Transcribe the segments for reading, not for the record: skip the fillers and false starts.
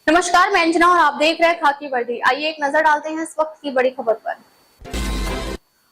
नमस्कार, मैं अंजना और आप देख रहे हैं खाकी वर्दी। आइए एक नजर डालते हैं इस वक्त की बड़ी खबर पर।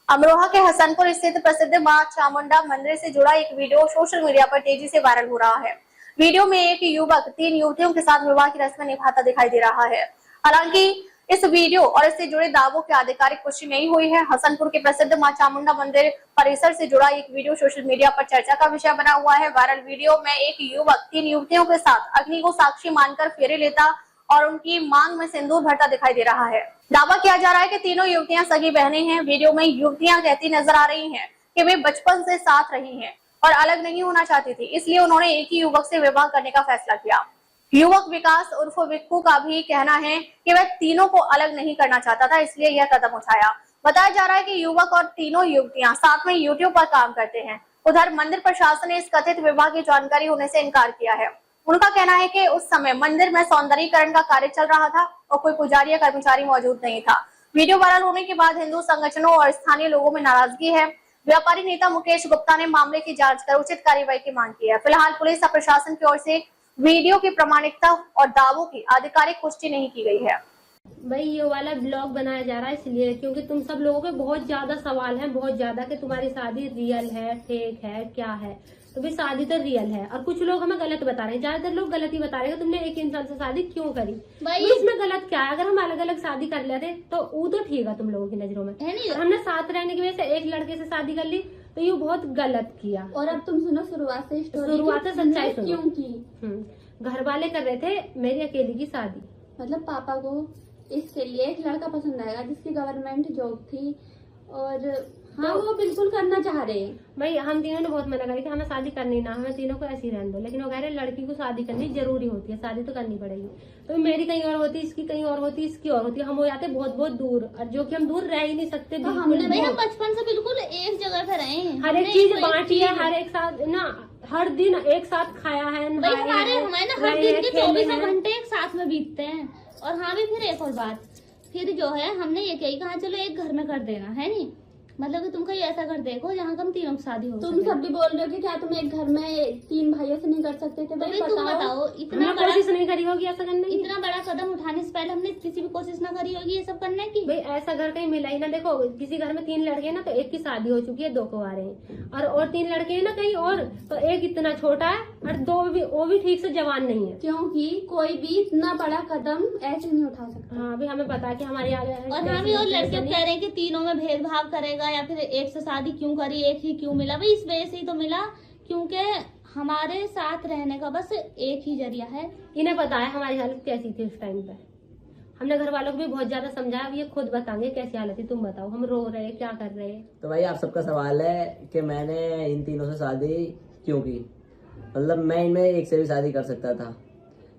अमरोहा के हसनपुर स्थित प्रसिद्ध मां चामुंडा मंदिर से जुड़ा एक वीडियो सोशल मीडिया पर तेजी से वायरल हो रहा है। वीडियो में एक युवक 3 युवतियों के साथ विवाह की रस्म निभाता दिखाई दे रहा है। हालांकि इस वीडियो और इससे जुड़े दावों की आधिकारिक पुष्टि नहीं हुई है। हसनपुर के प्रसिद्ध मां चामुंडा मंदिर परिसर से जुड़ा एक वीडियो सोशल मीडिया पर चर्चा का विषय बना हुआ है। वायरल वीडियो में एक युवक 3 युवतियों के साथ अग्नि को साक्षी मानकर फेरे लेता और उनकी मांग में सिंदूर भरता दिखाई दे रहा है। दावा किया जा रहा है कि तीनों युवतियां सगी बहनें हैं। वीडियो में युवतियां कहती नजर आ रही हैं कि वे बचपन से साथ रही हैं और अलग नहीं होना चाहती थी, इसलिए उन्होंने एक ही युवक से विवाह करने का फैसला किया। युवक विकास उर्फ विक्कू का भी कहना है कि वह तीनों को अलग नहीं करना चाहता था, इसलिए यह कदम उठाया। बताया जा रहा है कि युवक और तीनों युवतियां साथ में यूट्यूब पर काम करते हैं। उधर मंदिर प्रशासन ने इस कथित विवाह की जानकारी होने से इनकार किया है। उनका कहना है कि उस समय मंदिर में सौंदर्यीकरण का कार्य चल रहा था और कोई पुजारी या कर्मचारी मौजूद नहीं था। वीडियो वायरल होने के बाद हिंदू संगठनों और स्थानीय लोगों में नाराजगी है। व्यापारी नेता मुकेश गुप्ता ने मामले की जांच कर उचित कार्रवाई की मांग की है। फिलहाल पुलिस और प्रशासन की ओर से वीडियो की प्रामाणिकता और दावों की आधिकारिक पुष्टि नहीं की गई है। भाई ये वाला ब्लॉग बनाया जा रहा है इसलिए क्योंकि तुम सब लोगों के बहुत ज्यादा सवाल हैं, बहुत ज्यादा कि तुम्हारी शादी रियल है, फेक है, क्या है। तो भाई शादी तो रियल है और कुछ लोग हमें गलत बता रहे हैं। ज्यादातर लोग गलत ही बता रहे हैं। तुमने एक इंसान से शादी क्यों करी भाई, इसमें गलत क्या है? अगर हम अलग अलग शादी कर लेते तो वो तो ठीक है तुम लोगों की नजरों में, और हमने साथ रहने की वजह से एक लड़के से शादी कर ली तो ये बहुत गलत किया। और अब तुम सुनो शुरुआत से सच्चाई सुनो। क्यों की घर वाले कर रहे थे मेरी अकेली की शादी। मतलब पापा को इसके लिए एक लड़का पसंद आएगा जिसकी गवर्नमेंट जॉब थी और हाँ वो बिल्कुल करना चाह रहे हैं। भाई हम तीनों ने बहुत मना करी कि हमें शादी करनी ना, हमें तीनों को ऐसी रहने दो, लेकिन वो कह रहे लड़की को शादी करनी जरूरी होती है, शादी तो करनी पड़ेगी। तो मेरी कहीं और होती, इसकी कहीं और होती, इसकी और होती, हम हो जाते बहुत बहुत दूर, और जो कि हम दूर रह ही नहीं सकते। तो हमने भाई हम बचपन से बिल्कुल एक जगह पे रहे हैं, हर एक चीज बांटी है, हर एक साथ ना, हर दिन एक साथ खाया है, हमारे ना हर दिन के 24 घंटे एक साथ में बीतते हैं। और हाँ भी फिर एक और बात, फिर जो है हमने ये कहा चलो एक घर में कर देना है नहीं, मतलब कि तुम कहीं ऐसा कर देखो जहाँ हम तीनों की शादी हो। तुम सब भी बोल रहे हो कि क्या तुम एक घर में 3 भाइयों से नहीं कर सकते थे? भाई तुम बताओ, इतना कोशिश नहीं करी होगी ऐसा करने की? इतना बड़ा कदम उठाने से पहले हमने किसी भी कोशिश ना करी होगी ये सब करने की? भाई ऐसा घर कहीं मिला ही ना। देखो किसी घर में 3 लड़के हैं ना तो एक की शादी हो चुकी है, 2 को आ रहे हैं, और 3 लड़के हैं ना कहीं और, तो एक इतना छोटा है और 2 भी वो भी ठीक से जवान नहीं है। क्योंकि कोई भी इतना बड़ा कदम ऐसे नहीं उठा सकता। हाँ भी हमें पता है कि हमारे आगे और हाँ भी और लड़के कह रहे हैं कि तीनों में भेदभाव करेगा या फिर एक से शादी क्यों करी, एक ही क्यों मिला? भाई इस वजह से ही तो मिला क्योंकि हमारे साथ रहने का बस एक ही जरिया है। इन्हें पता है हमारी हालत कैसी थी उस टाइम पे। हमने घर वालों को भी बहुत ज्यादा समझाया, अब ये खुद बताएंगे कैसी हालत थी। तुम बताओ, हम रो रहे क्या कर रहे हैं? तो भाई आप सबका सवाल है कि मैंने इन तीनों से शादी क्यों की। मतलब मैं इनमें एक से भी शादी कर सकता था,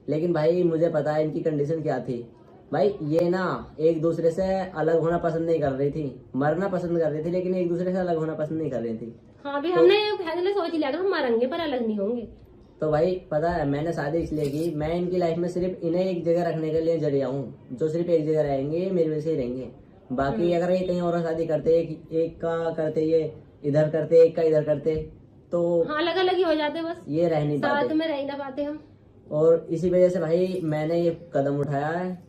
लेकिन भाई मुझे पता है इनकी कंडीशन क्या थी। भाई ये ना एक दूसरे से अलग होना पसंद नहीं कर रही थी, मरना पसंद कर रही थी, लेकिन एक दूसरे से अलग होना पसंद नहीं कर रही थी। हाँ भी हमने फैसले सोच लिया हम मरेंगे पर अलग नहीं होंगे। तो भाई पता है मैंने शादी इसलिए की, मैं इनकी लाइफ में सिर्फ इन्हें एक जगह रखने के लिए जरिया हूँ। जो सिर्फ एक जगह रहेंगे मेरी वजह से ही रहेंगे। बाकी अगर ये कहीं और शादी करते, एक का करते, ये इधर करते, एक का इधर करते, तो हाँ अलग अलग ही हो जाते, बस ये रह नहीं पाते, साथ में रह ना पाते हम। और इसी वजह से भाई मैंने ये कदम उठाया है।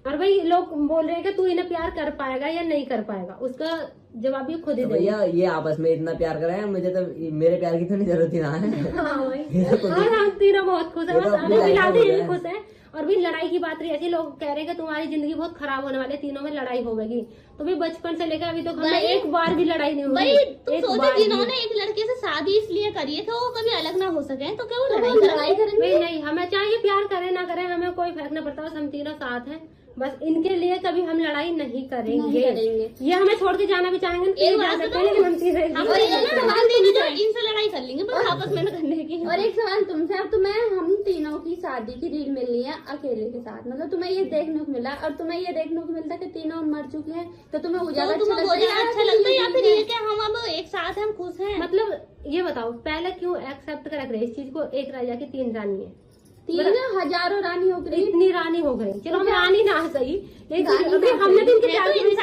और भाई लोग बोल रहे हैं कि तू इन्हें प्यार कर पाएगा या नहीं कर पाएगा, उसका जवाब ये खुद ही तो भैया ये आपस में इतना प्यार कर रहे हैं, मुझे तो मेरे प्यार की तो नहीं जरूरत ही ना है। हाँ भाई और हम तीनों बहुत खुश है, फिलहाल यही खुश है। और भी लड़ाई की बात रही, ऐसे लोग कह रहे हैं कि तुम्हारी जिंदगी बहुत खराब होने वाली है, तीनों में लड़ाई होगी। तो भी बचपन से लेकर अभी तो हमने एक बार भी लड़ाई नहीं हुई। तुम सोचो जिन्होंने एक लड़के से शादी इसलिए करी है कि वो कभी अलग ना हो सके, तो क्या वो लड़ाई करेंगे? नहीं, हमें चाहे प्यार करे ना करे हमें कोई फर्क नहीं पड़ता, बस हम तीनों साथ हैं। बस इनके लिए कभी हम लड़ाई नहीं करेंगे। ये हमें छोड़ के जाना भी चाहेंगे लेकिन हम इनसे लड़ाई कर लेंगे बस आपस में करने की। और एक सवाल तुमसे, अब तुम्हें हम तीनों की शादी की रील मिलनी है अकेले के साथ, मतलब तुम्हें ये देखने को मिला और तुम्हें ये देखने को मिलता है कि तीनों मर चुके हैं, तो तुम्हें उजाला अच्छा लगता है या फिर ये कि हम अब एक साथ हैं, हम खुश हैं? मतलब ये बताओ पहले क्यों एक्सेप्ट कर रहे इस चीज को? एक राजा की 3 रानी है, 3 हजारों रानी हो गई, इतनी रानी हो गई। चलो हम रानी ना सही, लेकिन हमने तो इनके प्यार की वजह से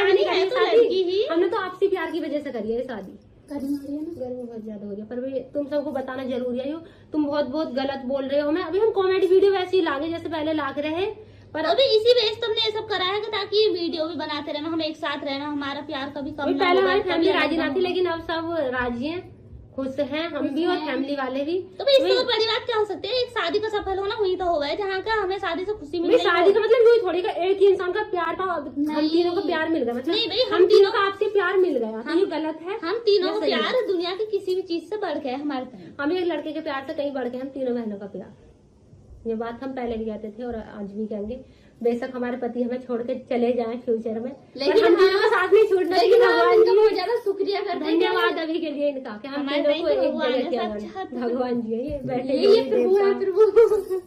शादी, हमने तो आपसी प्यार की वजह से करी है शादी। गर्मी बहुत ज्यादा हो रही है, पर भी तुम सबको बताना जरूरी है। तुम बहुत बहुत गलत बोल रहे हो। मैं अभी हम कॉमेडी वीडियो वैसे ही लागे जैसे पहले लाग रहे हैं, पर अभी इसी बेस तुमने ये सब करा है कि ताकि वीडियो भी बनाते रहना, हम एक साथ रहना, हमारा प्यार कभी कम ना पहले हो, हमारी कभी फैमिली अलग राजी ना ना थी, हो। लेकिन अब सब राजी हैं, खुश हैं, हम भी और फैमिली वाले भी। तो भाई इससे बड़ी बात क्या हो सकती है? एक शादी का सफल होना हुई तो हो गया, जहाँ का हमें शादी से खुशी मिली। शादी का मतलब यही थोड़ी का एक ही इंसान का प्यार था, हम तीनों को प्यार मिल गया, मतलब नहीं भाई, हम तीनों का आपसे प्यार मिल गया, तो ये गलत है। हम तीनों ये का सही है। प्यार दुनिया की किसी भी चीज से बढ़ के है हमारे तरफ। हम एक लड़के के प्यार से कहीं बढ़ के हम तीनों बहनों का प्यार, ये बात हम पहले भी कहते थे और आज भी कहेंगे। बेशक हमारे पति हमें छोड़ के चले जाएं फ्यूचर में, लेकिन हम तीनों का साथ नहीं छूटना चाहिए। भगवान जी बहुत ज्यादा शुक्रिया करते हैं। धन्यवाद अभी के लिए इनका कि हम हमारे तीनों को नहीं तो एक भगवान जगह है, किया। साक्षात भगवान जी है ये बैठे ये प्रभु है, प्रभु।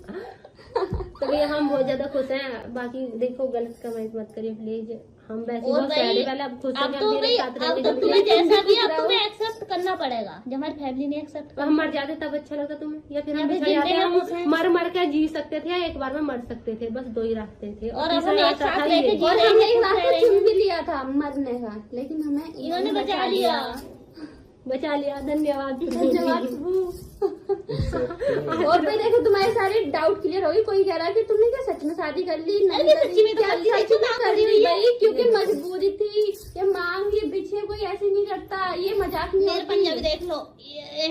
तो ये हम बहुत ज्यादा खुश हैं। बाकी देखो गलत कमेंट मत करिए प्लीज, हम वैसे और बहुत भाई, सैड है, पहले अब खुश अब हैं, तो हम भाई मेरे साथ अब रहेंगे तो जल्दी। तुम्हें जैसा भी अब तुम्हें एक्सेप्ट करना पड़ेगा, जब हमारी फैमिली नहीं एक्सेप्ट तो हम मर जाते तब अच्छा लगता तुम्हें, या फिर हम या फिर बिछड़ जाते? जिंदगी में हम खुश हैं। मर मर कर जी सकते थे या एक बार में मर सकते थे, बस दो ही रास्ते थे। और अब तीसरा हम एक रास्ता साथ था लेके ये। जी और रहे हमने हैं, एक खुश रास्ता रह चुन रहे हैं। भी लिया था मरने का, लेकिन हमें इन्होंने बचा लिया। बचा लिया, धन्यवाद धन्यवाद प्रभु। और भाई देखो तुम्हारे सारे डाउट क्लियर हो गए। कोई कह रहा है कि तुमने क्या सच में शादी कर ली? नहीं अरे करी। सच्ची में तो क्या कर ली, सच देखो में ना कर करी ली हुई है। भाई, क्योंकि मजबूरी थी। ये मांग ये पीछे कोई ऐसे नहीं करता, ये मजाक नहीं मेरे होती। पंजाबी देख लो ये।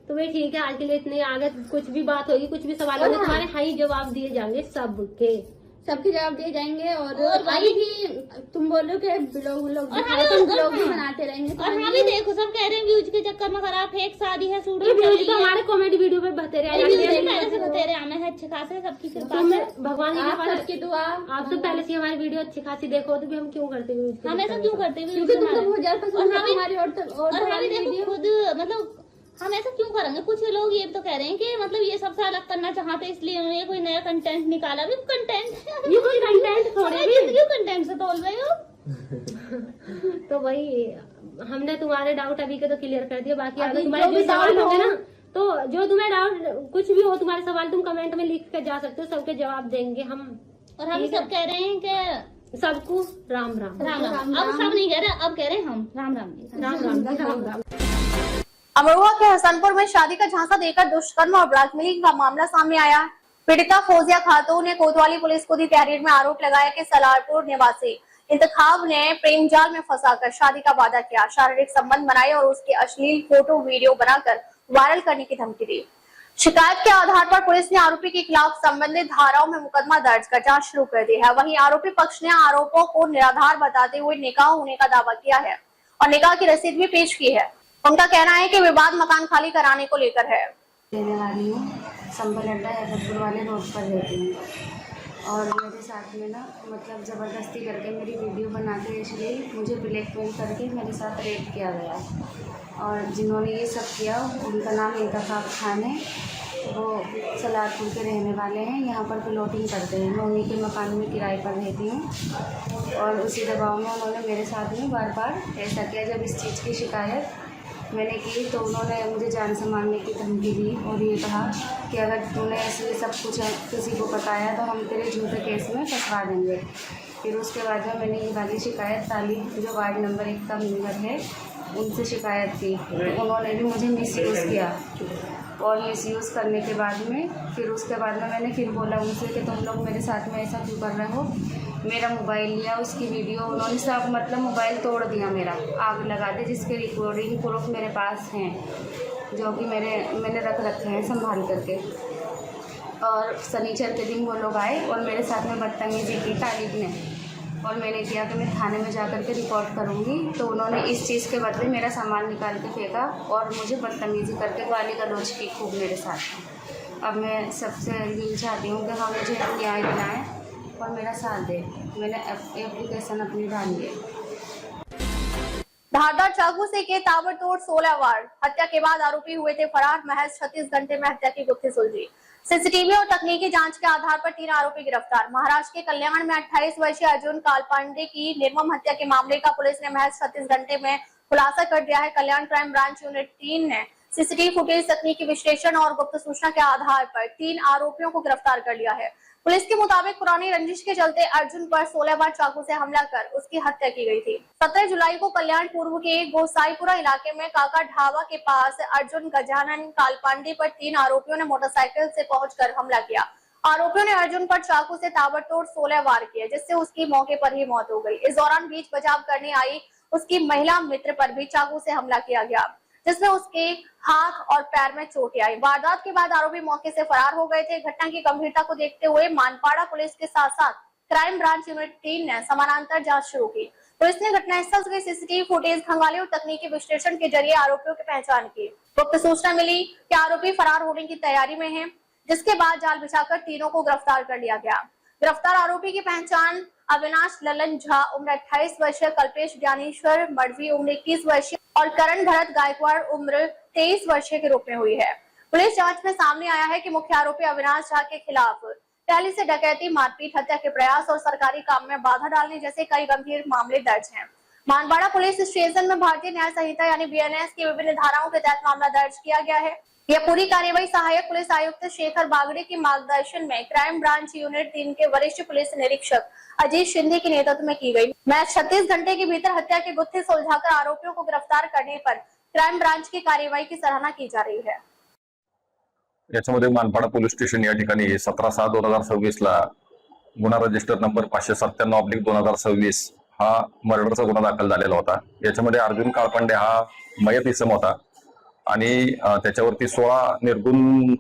तो भाई ठीक है, आज के लिए इतने। आगे कुछ भी बात होगी, कुछ भी सवाल होंगे, तुम्हारे हाँ ही जवाब दिए जाएंगे सबके। सबके जवाब दिए जाएंगे। और भाई- आगे भी तुम बोलो कि ब्लॉग और हमें तुम और ब्लॉग भी हाँ। बनाते रहेंगे। और हाँ भी देखो, सब कह रहे हैं व्यूज के चक्कर में खराब फेक शादी है, सूट ये व्यूज तो हमारे कॉमेडी वीडियो पे बतेरे आ जाते हैं। पहले से बतेरे आने हैं, अच्छे खासे सबकी कृपा तो से। मैं भगवान की आप कृपा सबकी दुआ। आप तो पहले से हमारी वीडियो अच्छी खासी देखो, तो भी हम क्यों करते व्यूज के हम ऐसा चक्कर क्यों में? करते हैं क्योंकि तुमको बहुत ज्यादा और पसंद है हमें- हमारी और और हमें देखो खुद, मतलब हम ऐसा क्यों करेंगे? कुछ लोग ये तो कह रहे हैं कि मतलब ये सबसे अलग करना चाहते, इसलिए उन्होंने कोई नया कंटेंट निकाला। अभी कंटेंट ये कोई कंटेंट थोड़े भी। क्यों कंटेंट से तोल रहे हो? तो वही हमने तुम्हारे डाउट अभी के तो क्लियर कर दिया। बाकी अभी अगर तुम्हारे जो जो भी सवाल doubt होंगे हो- ना, तो जो तुम्हें डाउट कुछ भी हो, तुम्हारे सवाल तुम कमेंट में लिख के जा सकते हो, सबके जवाब देंगे हम। और हम ठीक है। सब कह रहे हैं कि सबको राम राम राम राम। राम अब राम। सब नहीं कह रहे, अब कह रहे हैं हम राम राम जी। राम राम राम राम। अमरोहा के हसनपुर में शादी का झांसा देकर दुष्कर्म और ब्लैकमेलिंग का मामला सामने आया। पीड़िता फौजिया खातून ने कोतवाली पुलिस को दी तहरीर में आरोप लगाया कि सलारपुर निवासी इंतखाब ने प्रेम जाल में फंसाकर शादी का वादा किया, शारीरिक संबंध बनाए और उसके अश्लील फोटो वीडियो बनाकर वायरल करने की धमकी दी। शिकायत के आधार पर पुलिस ने आरोपी के खिलाफ संबंधित धाराओं में मुकदमा दर्ज कर जांच शुरू कर दी है। वहीं आरोपी पक्ष ने आरोपों को निराधार बताते हुए निकाह होने का दावा किया है और निकाह की रसीद भी पेश की है। उनका कहना है कि विवाद मकान खाली कराने को लेकर है। रहने वाली हूँ, संभल अड्डा हैदरपुर वाले रोड पर रहती हूँ। और मेरे साथ में ना मतलब ज़बरदस्ती करके मेरी वीडियो बना के इसलिए मुझे ब्लैकमेल करके मेरे साथ रेप किया गया। और जिन्होंने ये सब किया उनका नाम इंतखाब खान है, वो सलारपुर के रहने वाले हैं, यहाँ पर प्लॉटिंग करते हैं। मैं उन्हीं के मकान में किराए पर रहती हूँ और उसी दबाव में उन्होंने मेरे साथ में बार बार ऐसा किया। जब इस चीज़ की शिकायत मैंने की तो उन्होंने मुझे जान से मारने की धमकी दी और ये कहा कि अगर तूने ऐसे सब कुछ किसी को बताया तो हम तेरे झूठे केस में फंसवा देंगे। फिर उसके बाद में मैंने ये वाली शिकायत तालिब जो वार्ड नंबर 1 का मेंबर है उनसे शिकायत की। उन्होंने भी मुझे मिसयूज़ किया और मिसयूज़ करने के बाद में फिर उसके बाद में मैंने फिर बोला उनसे कि तुम लोग मेरे साथ में ऐसा क्यों कर रहे हो। मेरा मोबाइल लिया, उसकी वीडियो उन्होंने सब मतलब मोबाइल तोड़ दिया, मेरा आग लगा दी, जिसके रिकॉर्डिंग प्रूफ मेरे पास हैं जो कि मैंने रख रखे हैं संभाल करके। और शनिचर के दिन वो लोग आए और मेरे साथ में बदतमीजी की तालिब ने और मैंने किया कि मैं थाने में जा कर के रिपोर्ट करूँगी। तो उन्होंने इस चीज़ के बदले मेरा सामान निकाल के फेंका और मुझे बदतमीजी करके गाली गलौज की खूब मेरे साथ। अब मैं सबसे यही चाहती हूँ कि हाँ मुझे न्याय दिलाएँ और मेरा साथ दे। मैंने एप्लीकेशन अपनी डाली है। धारदार चाकू से किए ताबड़तोड़ 16 वार, हत्या के बाद आरोपी हुए थे फरार। महज 36 घंटे में हत्या की गुत्थी सुलझी। सीसीटीवी और तकनीकी जांच के आधार पर 3 आरोपी गिरफ्तार। महाराष्ट्र के कल्याण में 28 वर्षीय अर्जुन कालपांडे की निर्मम हत्या के मामले का पुलिस ने महज 36 घंटे में खुलासा कर दिया है। कल्याण क्राइम ब्रांच यूनिट 3 ने सीसीटीवी फुटेज, तकनीकी विश्लेषण और गुप्त सूचना के आधार पर 3 आरोपियों को गिरफ्तार कर लिया है। पुलिस के मुताबिक पुरानी रंजिश के चलते अर्जुन पर 16 बार चाकू से हमला कर उसकी हत्या की गई थी। 17 जुलाई को कल्याण पूर्व के गोसाईपुरा इलाके में काका ढाबा के पास अर्जुन गजानन कालपांडे पर 3 आरोपियों ने मोटरसाइकिल से पहुंचकर हमला किया। आरोपियों ने अर्जुन पर चाकू से ताबड़तोड़ 16 वार किए, जिससे उसकी मौके पर ही मौत हो गई। इस दौरान बीच बचाव करने आई उसकी महिला मित्र पर भी चाकू से हमला किया गया, जिसमें उसके हाथ और पैर में चोटें आई। वारदात के बाद आरोपी मौके से फरार हो गए थे। घटना की गंभीरता को देखते हुए मानपाड़ा पुलिस के साथ साथ क्राइम ब्रांच यूनिट 3 ने समानांतर जांच शुरू की। पुलिस ने घटनास्थल से सीसीटीवी फुटेज खंगाली और तकनीकी विश्लेषण के जरिए आरोपियों की पहचान की। गुप्त सूचना मिली कि आरोपी फरार होने की तैयारी में है, जिसके बाद जाल बिछाकर तीनों को गिरफ्तार कर लिया गया। गिरफ्तार आरोपी की पहचान अविनाश ललन झा उम्र 28 वर्षीय, कल्पेश ज्ञानेश्वर मडवी उम्र 21 वर्षीय और करण भरत गायकवाड़ उम्र 23 वर्षीय के रूप में हुई है। पुलिस जांच में सामने आया है कि मुख्य आरोपी अविनाश झा के खिलाफ पहले से डकैती, मारपीट, हत्या के प्रयास और सरकारी काम में बाधा डालने जैसे कई गंभीर मामले दर्ज हैं। मानवाड़ा पुलिस स्टेशन में भारतीय न्याय संहिता यानी बीएनएस की विभिन्न धाराओं के तहत मामला दर्ज किया गया है। यह पूरी कार्यवाही सहायक पुलिस आयुक्त शेखर बागड़े के मार्गदर्शन में क्राइम ब्रांच यूनिट 3 के वरिष्ठ पुलिस निरीक्षक अजीत शिंदे के नेतृत्व में की गई। मैच 36 घंटे के भीतर हत्या के गुत्थे सुलझाकर आरोपियों को गिरफ्तार करने पर क्राइम ब्रांच की कार्यवाही की सराहना की जा रही है। याच्यामध्ये मानपाडा पोलीस स्टेशन या ठिकाणी 17/6/2026 ला गुन्हा रजिस्टर नंबर 597/2026 हा मर्डरचा गुन्हा दाखल झालेला होता। याच्यामध्ये अर्जुन काळपांडे हा मयत इसम होता आणि त्याच्यावरती 16 निर्गुण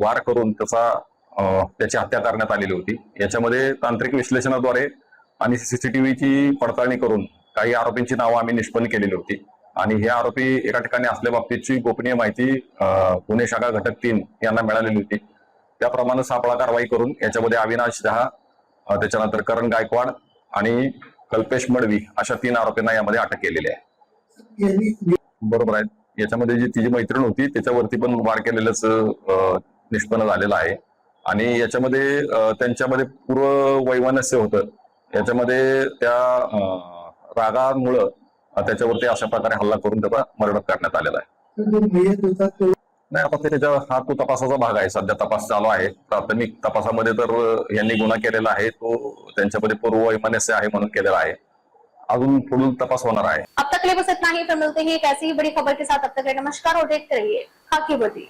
वार करून त्याची हत्या करण्यात आलेली होती। याच्यामध्ये तांत्रिक विश्लेषणाद्वारे आणि सीसीटीव्हीची पडताळणी करून काही आरोपींची नावं आम्ही निष्पन्न केलेली होती आणि हे आरोपी एका ठिकाणी असल्या बाबतीची गोपनीय माहिती पुणे शाखा घटक 3 यांना मिळालेली होती। त्याप्रमाणे सापळा कारवाई करून याच्यामध्ये अविनाश झा, त्याच्यानंतर करण गायकवाड आणि कल्पेश मडवी अशा 3 आरोपींना यामध्ये अटक केलेली आहे। बरोबर आहे। याच्यामध्ये जी तिची मैत्रीण होती त्याच्यावरती पण वार केलेलंच निष्पन्न झालेलं आहे आणि याच्यामध्ये त्यांच्यामध्ये पूर्व वैमनस्य होतं। याच्यामध्ये त्या रागामुळं त्याच्यावरती अशा प्रकारे हल्ला करून त्याचा मर्डर करण्यात आलेला आहे। नाही, आता त्याच्या हा तो तपासाचा भाग आहे। सध्या तपास चालू आहे। प्राथमिक तपासामध्ये तर यांनी गुन्हा केलेला आहे, तो त्यांच्यामध्ये पूर्व वैमनस्य आहे म्हणून केलेला आहे। अजून पुढील तपास होणार आहे। अब तक के लिए बस इतना ही। फिर मिलते हैं एक ऐसी ही बड़ी खबर के साथ। अब तक के लिए नमस्कार और देखते रहिए खाकी वर्दी।